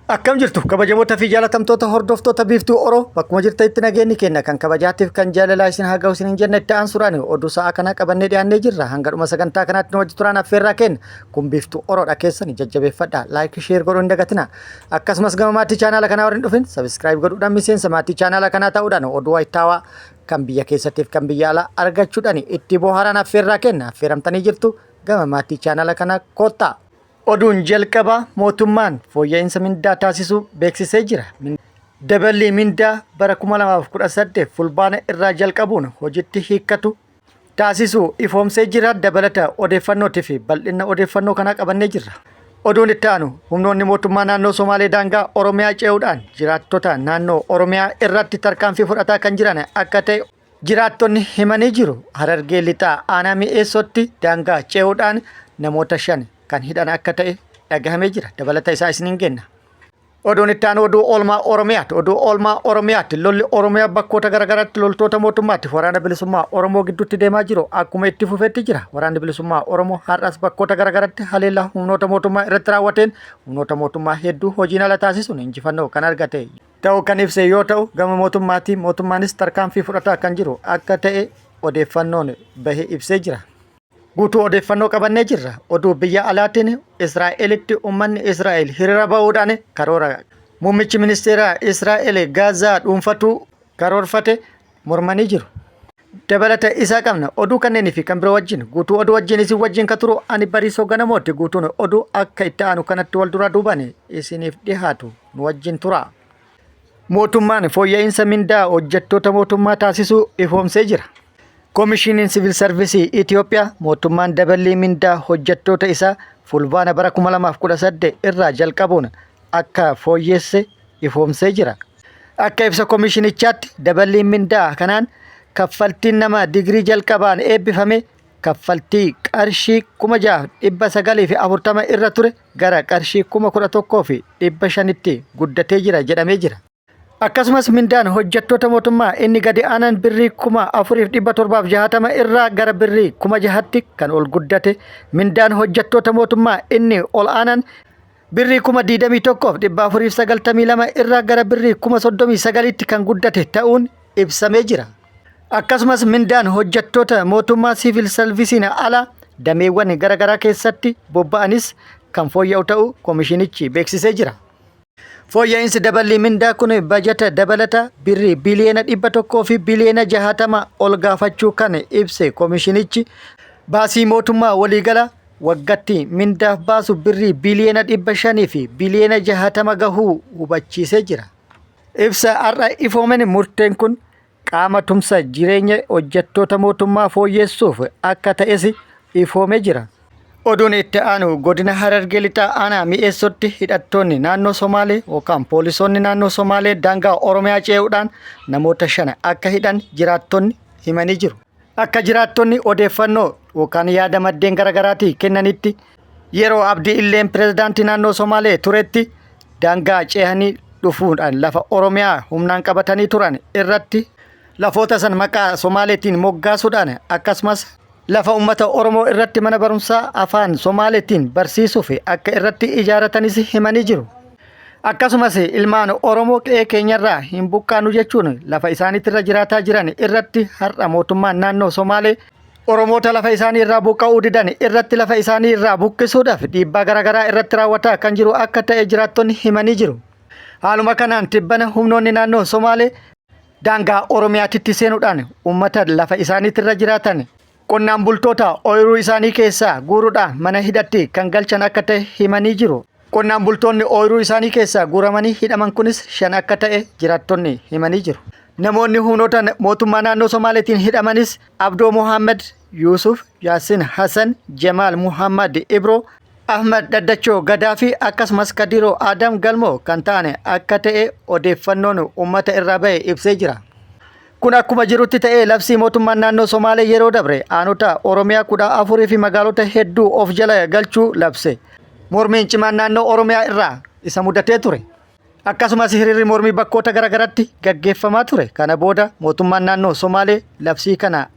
Akkam jirtu kabajamoota fi jaalatamtoota hordoftoota biiftuu Oroo bakkuma jirtanitti nageenyi kenna kan kabajaatiif kan jaalalaa isin haa ga'u isin jenna itti aansuudhaan oduu sa'a kana qabannee dhiyaannee jirra hanga dhuma sagantaa kanaatti nu wajji turaan affeerraa kenna kun biiftuu Oroodha keessanii jajjabeeffadhaa laayik sheer godhuu hin dagatina akkasumas gama maatii chaanaala kanaa warreen dhufin sabiskiraayib godhuudhaan miseensa maatii chaanaala kanaa ta'uudhaan oduu wayitaawaa kan biyya keessattiif kan biyya alaa argachuudhaan itti bohaaraan affeerraa kenna affeeramtanii jirtu gama maatii chaanaala kanaa koottaa. Oduun jalqabaa mootummaan fooyya'insa mindaa taasisuu beeksisee jira. Daballi mindaa bara 2018 fulbaana irraa jalqabuun hojiitti hiikkatu taasisuu ifoomsee jira. Dabalata odeeffannootii fi bal'ina odeeffannoo kanaa qabannee jirra. Oduun itti aanu humnoonni mootummaa naannoo Somaalee daangaa Oromiyaa ce'uudhaan jiraattota naannoo Oromiyaa irratti tarkaanfii fudhataa kan jiran akka ta'e jiraattonni himanii jiru. Harargee lixaa aanaa mi'eessootti daangaa ce'uudhaan namoota 5 kan hidhan akka ta'e dhagahamee jira. Dabalata isaa isiniin kenna. Oduun itti aanu oduu oolmaa Oromiyaati. Oduu oolmaa Oromiyaati. Lolli Oromiyaa bakkoota garaagaraatti loltoota mootummaatti waraana bilisummaa Oromoo gidduutti deemaa jiru akkuma itti fufeetti jira. Waraanni bilisummaa Oromoo har'as bakkoota garaagaraatti haleellaa humnoota mootummaa irratti raawwateen humnoota mootummaa hedduu hojiin ala taasisuun injifannoo kan argate ta'uu kan ibse yoo ta'u gama mootummaanis tarkaanfii fudhataa kan jiru akka ta'e odeeffannoon bahee ibsee jira. Guutuu odeeffannoo qabannee jirra. Oduu biyya alaatiin Israa'elitti uummanni Israa'el hiriira ba'uudhaan karoora muummichi ministeeraa Israa'el Gaazaa dhuunfatuu karoorfate mormanii jiru. Dabalata isaa qabna. Oduu kanneenii fi kan biroo wajjin guutuu oduu wajjin isin wajjin ka turu ani Bariisoo Ganamooti. Guutuun oduu akka itti aanu kanatti wal duraa duubaan isiniif dhihaatu nu wajjin tura. Mootummaan fooyya'insa mindaa hojjettoota mootummaa taasisuu ifoomsee jira. Koomishiniin Siviil Sarvisii Itoophiyaa mootummaan dabalii mindaa hojjettoota isaa fulbaana bara 2018 irraa jalqabuun akka fooyyesse ifoomsee jira. Akka ibsa koomishinichaatti dabalii mindaa kanaan kaffaltiin nama digirii jalqabaan eebbifame kaffaltii qarshii 6,940 irra ture gara qarshii 11,500tti guddatee jira jedhamee jira. Akkasumas mindaan hojjettoota mootummaa inni gadi aanaan birrii 4,760 irraa gara birrii 6,000tti kan ol guddate. Mindaan hojjettoota mootummaa inni ol aanaan birrii 21,492 irraa gara birrii 39,000tti kan guddate ta'uun ibsamee jira. Akkasumas mindaan hojjettoota mootummaa siviil sarvisiin ala dameewwan garaagaraa keessatti bobba'anis kan fooyya'u ta'uu koomishinichi beeksisee jira. Fooyya'insi dabalii mindaa kun bajata dabalata birrii biliyoona 100 fi biliyoona 60 ol gaafachuu kan ibse koomishinichi baasii mootummaa waliigala waggaatti mindaaf baasu birrii biliyoona 500 fi biliyoona 60 gahuu hubachiisee jira. Ibsa har'a ifoomeen murteen kun qaama tumsa jireenya hojjettoota mootummaa fooyyessuuf akka ta'es ifoomee jira. Oduun itti aanu godina Harargee lixaa aanaa mi'eessootti hidhattoonni naannoo Somaalee yookaan poolisoonni naannoo Somaalee daangaa Oromiyaa ce'uudhaan namoota 5 akka hidhan jiraattonni himanii jiru. Akka jiraattonni odeeffannoo yookaan yaada maddeen garaagaraatii kennanitti yeroo Abdii Illeen pirezidaantii naannoo Somaalee turetti daangaa ce'anii dhufuudhaan lafa Oromiyaa humnaan qabatanii turan irratti lafoota san maqaa Somaaleetiin moggaasuudhaan akkasumas lafa uummata Oromoo irratti mana barumsaa afaan Somaaleetiin barsiisuuf akka irratti ijaaratanis himanii jiru. Akkasumas ilmaan Oromoo qe'ee keenyarraa hin buqqaanu jechuun lafa isaaniitirra jiraataa jiran irratti har'a mootummaan naannoo Somaalee Oromoota lafa isaanii irraa buqqa'uu didan irratti lafa isaanii irraa buqqisuudhaaf dhiibbaa garaagaraa irratti raawwataa kan jiru akka ta'e jiraattonni himanii jiru. Haaluma kanaan tibbana humnoonni naannoo Somaalee daangaa Oromiyaatti seenuudhaan uummata lafa isaaniitirra jiraatan qonnaan bultoota ooyiruu isaanii keessaa guuruudhaan mana hidhatti kan galchan akka ta'e himanii jiru. Qonnaan bultoonni ooyiruu isaanii keessaa guuramanii hidhaman kunis 5 akka ta'e jiraattonni himanii jiru. Namoonni humnoota mootummaa naannoo Somaaleetiin hidhamanis Abdoo Muhammad Yusuf, Yaasin Hassan, Jamaal Muhammad Ibro, Ahmad Daddachoo Gadaa fi akkasumas Kadiroo Adam Galmoo kan ta'an akka ta'e odeeffannoon uummata irraa bahe ibsee jira. Kun akkuma jirutti ta'ee labsii mootummaan naannoo Somaalee yeroo dabre aanota Oromiyaa 14 fi magaalota hedduu of jala galchuu labse. Mormiin cimaan naannoo Oromiyaa irraa isa mudatee ture. Akkasumas hiriirri mormii bakkoota garaagaraatti gaggeeffamaa ture. Kana booda mootummaan naannoo Somaalee labsii kana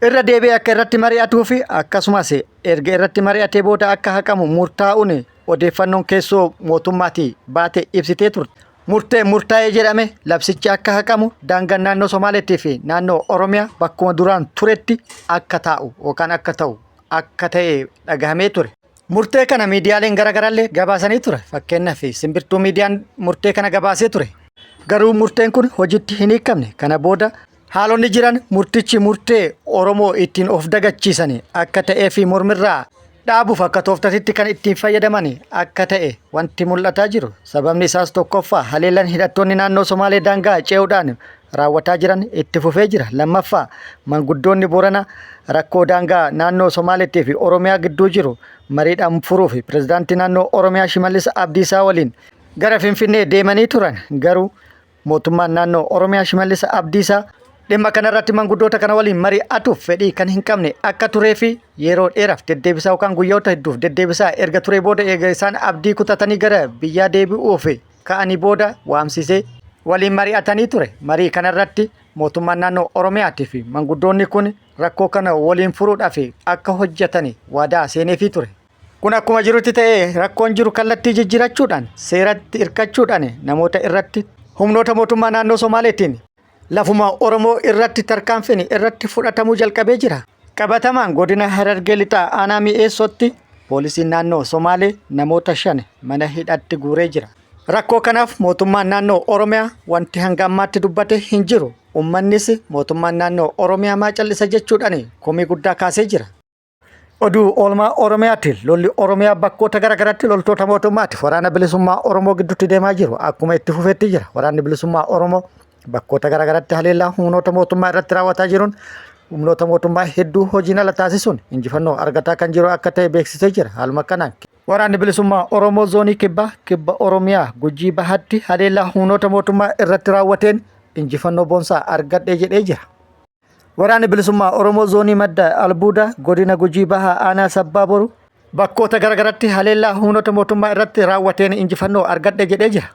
irra deebi'ee akka irratti mari'atuu fi akkasumas erga irratti mari'atee booda akka haqamu murtaa'uun odeeffannoon keessoo mootummaatii baate ibsitee turte. Murtaa'ee jedhame labsichi akka haqamu daangaan naannoo Somaaleetii fi naannoo Oromiyaa bakkuma duraan turetti akka taa'u yookaan akka ta'u akka ta'e dhagahamee ture. Murtee kana miidiyaaleen garaagaraallee gabaasanii ture. Fakkeenyaaf Simbirtuu miidiyaan murtee kana gabaasee ture. Garuu murteen kun hojiitti hin hiikamne. Kana booda haalonni jiran murtichi murtee Oromoo ittiin of dagachiisan akka ta'ee fi mormirraa dhaabuuf akka tooftatitti kan ittiin fayyadaman akka ta'e wanti mul'ataa jiru. Sababni isaas tokkoffaa haleellaan hidhattoonni naannoo Somaalee daangaa ce'uudhaan raawwataa jiran itti fufee jira. Lammaffaa manguddoonni Booranaa rakkoo daangaa naannoo Somaaleetii fi Oromiyaa gidduu jiru mariidhaan furuuf pirezidaantii naannoo Oromiyaa Shimallis Abdiisaa waliin gara Finfinnee deemanii turan. Garuu mootummaan naannoo Oromiyaa Shimallis Abdiisaa dhimma kanarratti manguddoota kana waliin mari'atuuf fedhii kan hin qabne akka turee fi yeroo dheeraaf deddeebisaa yookaan guyyoota hedduuf deddeebisaa erga turee booda eega isaan abdii kutatanii gara biyyaa deebi'uuf ka'anii booda waamsisee waliin mari'atanii ture. Marii kanarratti mootummaan naannoo Oromiyaatii fi manguddoonni kun rakkoo kana waliin furuudhaaf akka hojjetan waadaa seeneefii ture. Kun akkuma jirutti ta'ee rakkoon jiru kallattii jijjiirachuudhaan seeratti hirkachuudhaan namoota irratti humnoota mootummaa naannoo Somaaleetiin lafuma Oromoo irratti tarkaanfiin irratti fudhatamuu jalqabee jira. Qabatamaan godina Harargee lixaa aanaa mi'eessootti poolisiin naannoo Somaalee namoota 5 mana hidhaatti guuree jira. Rakkoo kanaaf mootummaan naannoo Oromiyaa wanti hanga ammaatti dubbate hin jiru. Uummannis mootummaan naannoo Oromiyaa maa callisa jechuudhaan komii guddaa kaasee jira. Oduu oolmaa Oromiyaatti lolli Oromiyaa bakkoota garaagaraatti loltoota mootummaatti waraana bilisummaa Oromoo gidduutti deemaa jiru akkuma itti fufeetti jira. Waraanni bilisummaa Oromoo bakkoota garaagaraatti haleellaa humnoota mootummaa irratti raawwataa jiruun humnoota mootummaa hedduu hojiin ala taasisuun injifannoo argataa kan jiru akka ta'e beeksisee jira. Haaluma kanaan waraanni bilisummaa Oromoo zoonii kibba Oromiyaa Gujii Bahaatti haleellaa humnoota mootummaa irratti raawwateen injifannoo boonsaa argadhee jedhee jira. Waraanni bilisummaa Oromoo zoonii madda albuuda godina Gujii Bahaa aanaa Sabbaa Boru bakkoota garaagaraatti haleellaa humnoota mootummaa irratti raawwateen injifannoo argadhee jedhee jira.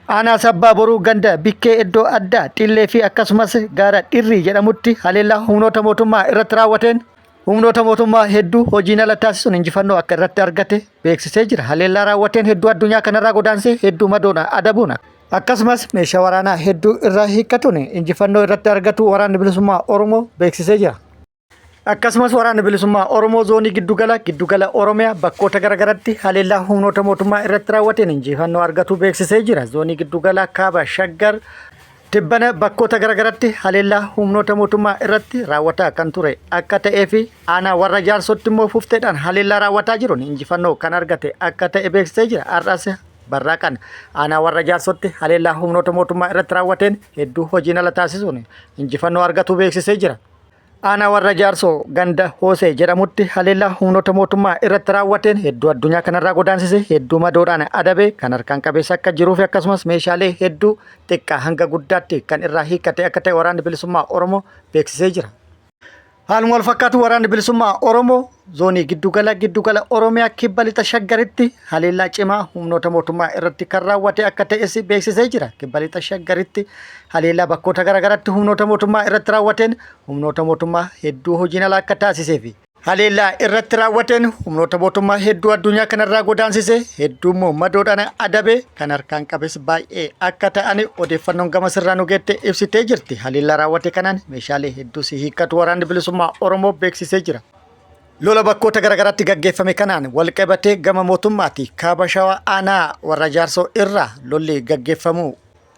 Aanaa Sabbaa Boruu ganda bikkee iddoo addaa xillee fi akkasumas gaara dhirrii jedhamutti haleellaa humnoota mootummaa irratti raawwateen humnoota mootummaa hedduu hojiin ala taasisuun injifannoo akka irratti argate beeksisee jira. Haleellaa raawwateen hedduu addunyaa kanarraa godaansee hedduu madoona adabuun akkasumas meeshaa waraanaa hedduu irraa hiikkatuun injifannoo irratti argatu waraanni bilisummaa Oromoo beeksisee jira. Akkasumas waraanni bilisummaa Oromoo zoonii giddugala Oromiyaa bakkoota garaagaraatti haleellaa humnoota mootummaa irratti raawwateen injifannoo argatu beeksisee jira. Zoonii giddugala kaaba Shaggar tibbana bakkoota garaagaraatti haleellaa humnoota mootummaa irratti raawwataa kan ture akka ta'ee fi aanaa warra jaarsootti immoo fufteedhaan haleellaa raawwataa jiruun injifannoo kan argate akka ta'e beeksisee jira. Har'as barraaqan aanaa warra jaarsootti haleellaa humnoota mootummaa irratti raawwateen hedduu hojiin ala taasisuun injifannoo argatu beeksisee jira. Aanaa warra jaarsoo ganda Hoosee jedhamutti haleellaa humnoota mootummaa irratti raawwateen hedduu addunyaa kanarraa godaansise hedduu madoodhaan adabe kan harkaan qabeessa akka jiruu fi akkasumas meeshaalee hedduu xiqqaa hanga guddaatti kan irraa hiikkate akka ta'e waraanni bilisummaa Oromoo beeksisee jira. Haaluma wal fakkaatu waraanni bilisummaa Oromoo zoonii giddugala Oromiyaa kibba lixa Shaggaritti haleellaa cimaa humnoota mootummaa irratti kan raawwate akka ta'es beeksisee jira. Kibba lixa Shaggaritti haleellaa bakkoota garaagaraatti humnoota mootummaa irratti raawwateen humnoota mootummaa hedduu hojiin ala akka taasisee fi haleellaa irratti raawwateen humnoota mootummaa hedduu addunyaa kanarraa godaansise hedduu immoo madoodhaan adabe kan harkaan qabes baay'ee akka ta'an odeeffannoon gama sirraa nu geette ibsitee jirti. Haleellaa raawwate kanaan meeshaalee hedduu si hiikkatu waraanni bilisummaa Oromoo beeksisee jira. Lola bakkoota garaagaraatti gaggeeffame kanaan wal qabatee gama mootummaatti kaaba Shawaa aanaa warra jaarsoo irraa lolli gaggeeffamu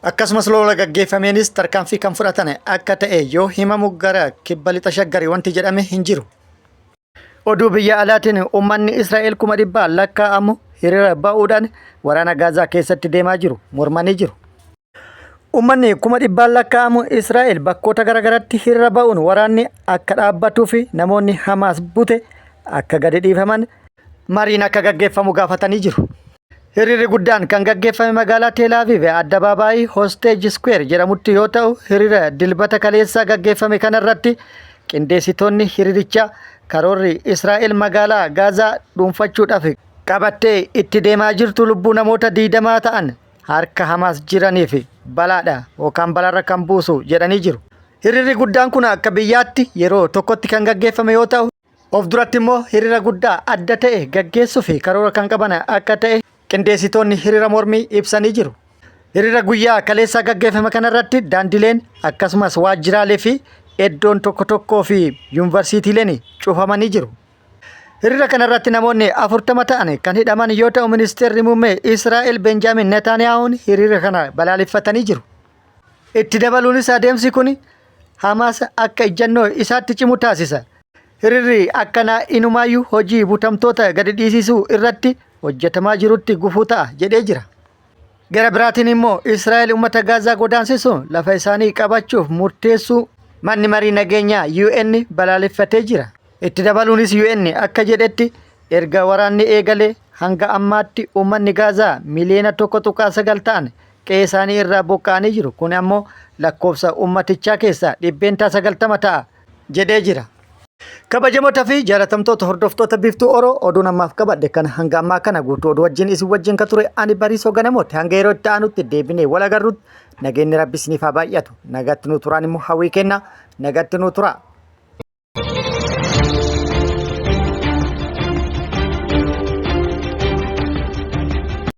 akkasumas lola gaggeeffameenis tarkaanfii kan fudhatan akka ta'e yoo himamu gara kibba lixa Shaggarii wanti jedhame hin jiru. Oduu biyya alaatiin uummanni Israa'el 100,000 lakkaa'amu hiriira ba'uudhaan waraana Gaazaa keessatti deemaa jiru mormanii jiru. Uummanni 100,000 lakkaa'amu Israa'el bakkoota garaagaraatti hiriira ba'uun waraanni akka dhaabbatuu fi namoonni Hamaas bute akka gadi dhiifaman mariin akka gaggeeffamu gaafatanii jiru. Hiriirri guddaan kan gaggeeffame magaalaa Teel Aviv addabaabaayii Hostage Square jedhamutti yoo ta'u hiriira dilbata kaleessaa gaggeeffame kanarratti qindeessitoonni hiriirichaa karoorri Israa'el magaalaa Gaazaa dhuunfachuudhaaf qabattee itti deemaa jirtu lubbuu namoota 20 ta'an harka Hamaas jiraniif balaadha yookaan balaarra kan buusu jedhanii jiru. Hiriirri guddaan kun akka biyyaatti yeroo tokkotti kan gaggeeffame yoo ta'u Of duratti immoo hiriira guddaa adda ta'e gaggeessuu fi karoora kan qaban akka ta'e qindeessitoonni hiriira mormii ibsanii jiru. Hiriira guyyaa kaleessaa gaggeeffame kanarratti daandileen akkasumas waajjiraalee fi iddoon tokko tokkoo fi yuunivarsiitiileen cufamanii jiru. Hiriira kanarratti namoonni 40 ta'an kan hidhaman yoo ta'u ministeerri muummee Israa'el Benjaamin Netanyahuun hiriira kana balaaleffatanii jiru. Itti dabaluunis adeemsi kun Hamaas akka ejjennoo isaatti cimu taasisa. Hiriirri akkanaa inumaayyuu hojii butamtoota gadi dhiisisuu irratti hojjetamaa jirutti gufuu ta'a jedhee jira. Gara biraatiin immoo Israa'el uummata Gaazaa godaansisuun lafa isaanii qabachuuf murteessuu manni marii nageenyaa UN balaaleffatee jira. Itti dabaluunis UN akka jedhetti erga waraanni eegalee hanga ammaatti uummanni Gaazaa miliyoona 1.9 ta'an qe'ee isaanii irraa buqqa'anii jiru. Kun ammoo lakkoofsa uummatichaa keessaa 90 ta'a jedhee jira. Kabajamoota fi jaalatamtoota hordoftoota Biiftuu Oroo oduu namaaf qabadhe kana hanga ammaa kana guutuu oduu wajjin isin wajjin ka ture ani Bariisoo Ganamooti. Hanga yeroo itti aanutti deebinee wal agarrutti nageenyi Rabbi isiniif haa baay'atu. Nagatti nu turaan immoo hawwii kenna. Nagatti nu tura.